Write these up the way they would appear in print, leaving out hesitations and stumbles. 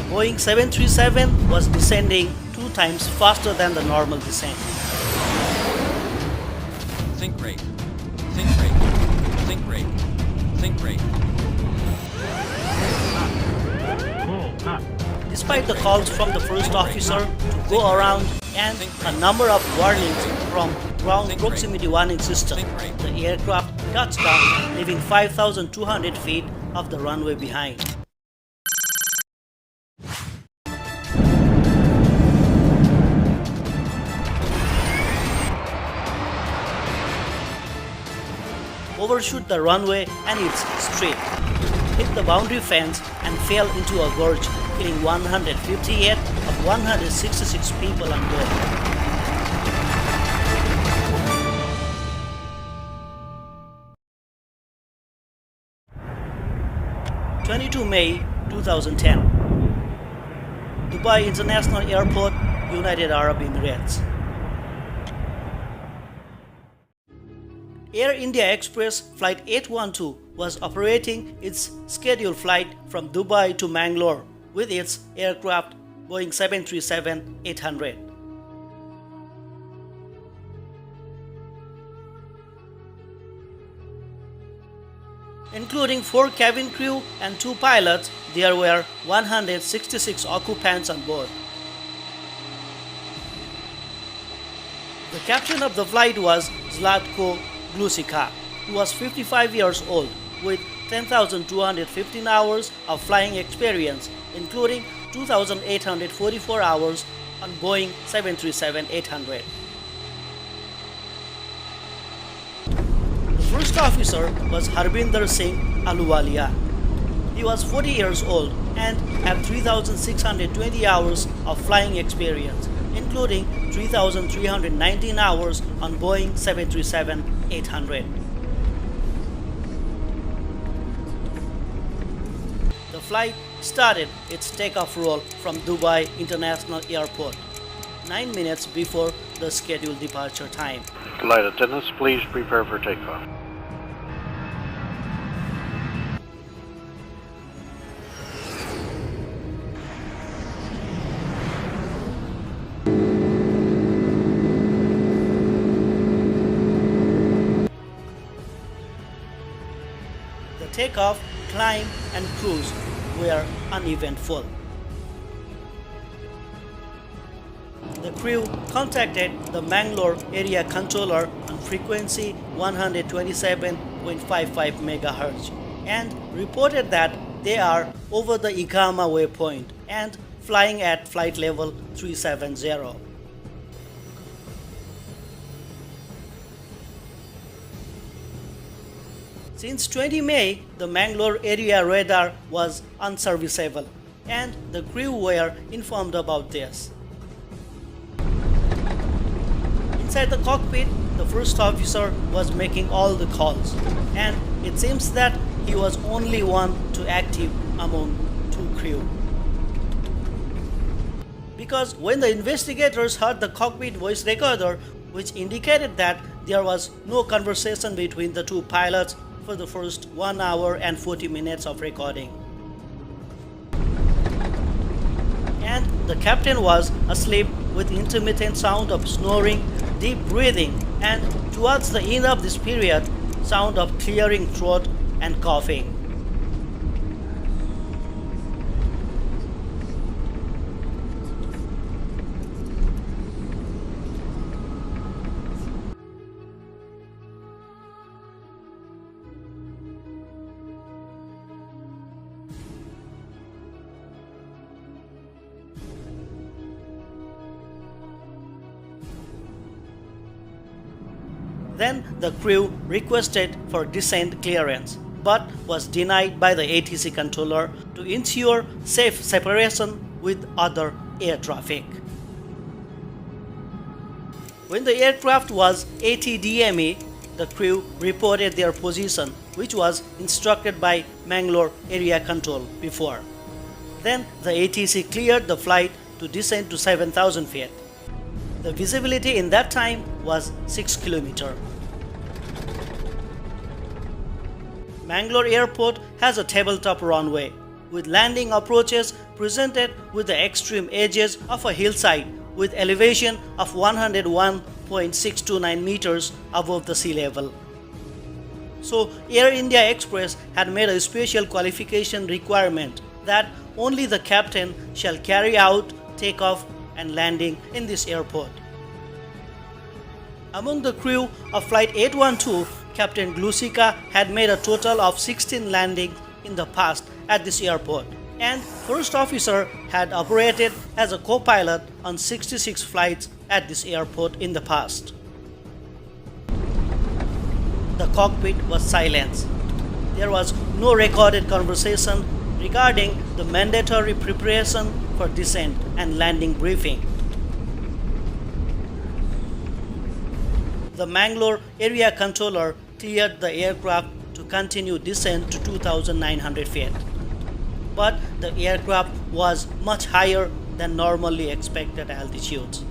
Boeing 737 was descending 2 times faster than the normal descent. Think brake. Think brake. Think brake. Think brake. Despite the calls from the first officer to go around and a number of warnings from ground proximity warning system, the aircraft touched down, leaving 5,200 feet of the runway behind. Overshoot the runway and its straight, hit the boundary fence and fell into a gorge, killing 158 of 166 people on board. May 22, 2010. Dubai International Airport, United Arab Emirates. Air India Express Flight 812 was operating its scheduled flight from Dubai to Mangalore with its aircraft Boeing 737-800. Including 4 cabin crew and 2 pilots, there were 166 occupants on board. The captain of the flight was Zlatko Glusica, who was 55 years old with 10,215 hours of flying experience, including 2,844 hours on Boeing 737-800. The first officer was Harbinder Singh Ahluwalia. He was 40 years old and had 3,620 hours of flying experience, including 3,319 hours on Boeing 737-800. The flight started its takeoff roll from Dubai International Airport 9 minutes before the scheduled departure time. Flight attendants, please prepare for takeoff. The takeoff, climb, and cruise were uneventful. The crew contacted the Mangalore area controller on frequency 127.55 MHz and reported that they are over the Ikama waypoint and flying at flight level 370. Since 20 May, the Mangalore area radar was unserviceable, and the crew were informed about this. Inside the cockpit, the first officer was making all the calls, and it seems that he was only one to active among 2 crew. Because when the investigators heard the cockpit voice recorder, which indicated that there was no conversation between the 2 pilots for the first 1 hour and 40 minutes of recording. And the captain was asleep with intermittent sound of snoring, deep breathing, and towards the end of this period, sound of clearing throat and coughing. Then the crew requested for descent clearance, but was denied by the ATC controller to ensure safe separation with other air traffic. When the aircraft was ATDME, the crew reported their position, which was instructed by Mangalore area control before. Then the ATC cleared the flight to descend to 7,000 feet. The visibility in that time was 6 km. Mangalore Airport has a tabletop runway, with landing approaches presented with the extreme edges of a hillside with elevation of 101.629 meters above the sea level. So Air India Express had made a special qualification requirement that only the captain shall carry out takeoff and landing in this airport. Among the crew of Flight 812, Captain Glusika had made a total of 16 landings in the past at this airport, and first officer had operated as a co-pilot on 66 flights at this airport in the past. The cockpit was silent. There was no recorded conversation regarding the mandatory preparation for descent and landing briefing. The Mangalore area controller cleared the aircraft to continue descent to 2,900 feet. But the aircraft was much higher than normally expected altitudes.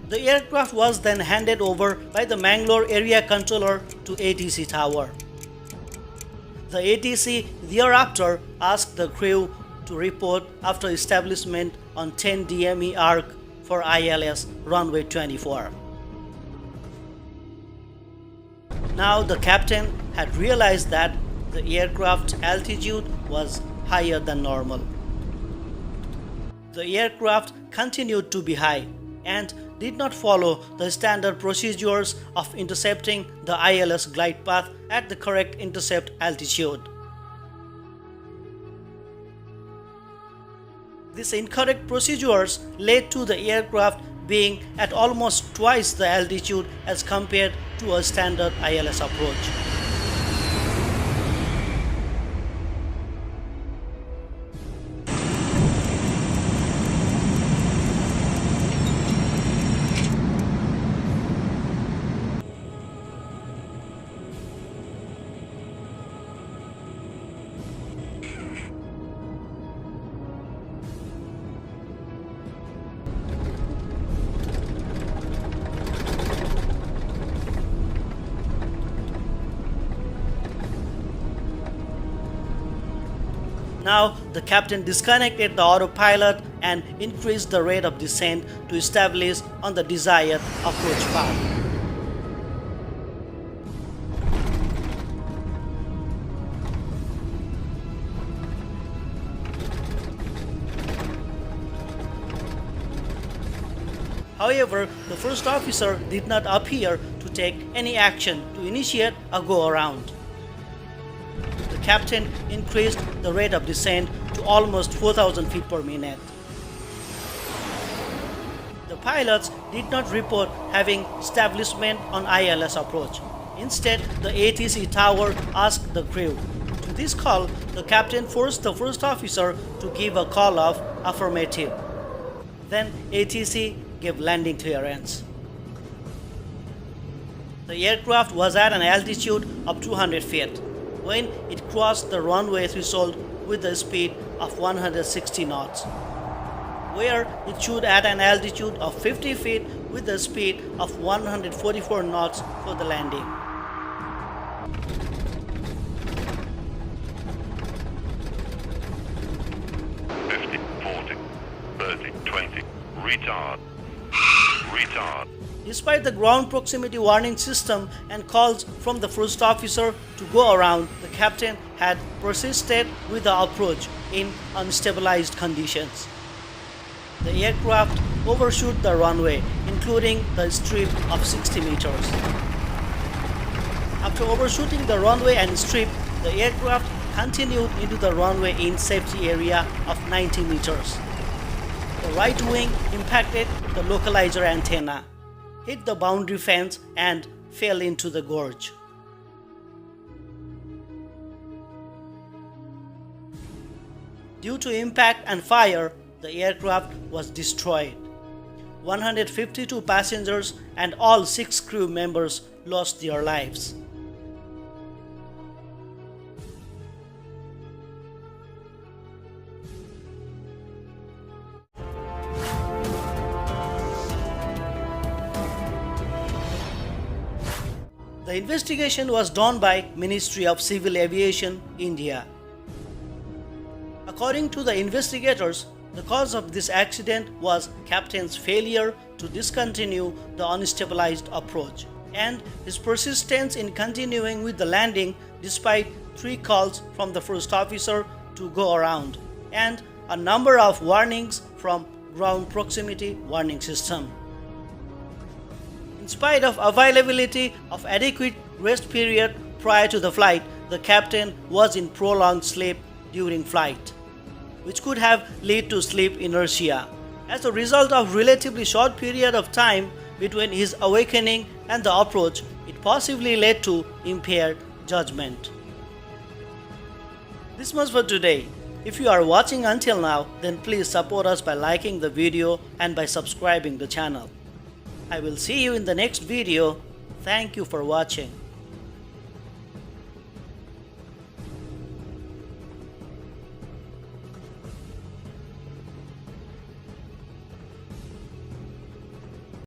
The aircraft was then handed over by the Mangalore area controller to ATC tower. The ATC thereafter asked the crew to report after establishment on 10 DME arc for ILS runway 24. Now the captain had realized that the aircraft's altitude was higher than normal. The aircraft continued to be high and did not follow the standard procedures of intercepting the ILS glide path at the correct intercept altitude. These incorrect procedures led to the aircraft being at almost twice the altitude as compared to a standard ILS approach. Now the captain disconnected the autopilot and increased the rate of descent to establish on the desired approach path. However, the first officer did not appear to take any action to initiate a go-around. The captain increased the rate of descent to almost 4,000 feet per minute. The pilots did not report having establishment on ILS approach. Instead, the ATC tower asked the crew. To this call, the captain forced the first officer to give a call of affirmative. Then ATC gave landing clearance. The aircraft was at an altitude of 200 feet when it crossed the runway threshold with a speed of 160 knots, where it should at an altitude of 50 feet with a speed of 144 knots for the landing. Retard. Despite the ground proximity warning system and calls from the first officer to go around, the captain had persisted with the approach in unstabilized conditions. The aircraft overshot the runway, including the strip of 60 meters. After overshooting the runway and strip, the aircraft continued into the runway in safety area of 90 meters. The right wing impacted the localizer antenna, hit the boundary fence and fell into the gorge. Due to impact and fire, the aircraft was destroyed. 152 passengers and all 6 crew members lost their lives. The The investigation was done by Ministry of Civil Aviation, India. According to the investigators, the cause of this accident was captain's failure to discontinue the unstabilized approach and his persistence in continuing with the landing despite 3 calls from the first officer to go around and a number of warnings from ground proximity warning system. In spite of availability of adequate rest period prior to the flight, the captain was in prolonged sleep during flight, which could have led to sleep inertia. As a result of relatively short period of time between his awakening and the approach, it possibly led to impaired judgment. This much for today. If you are watching until now, then please support us by liking the video and by subscribing the channel. I will see you in the next video. Thank you for watching.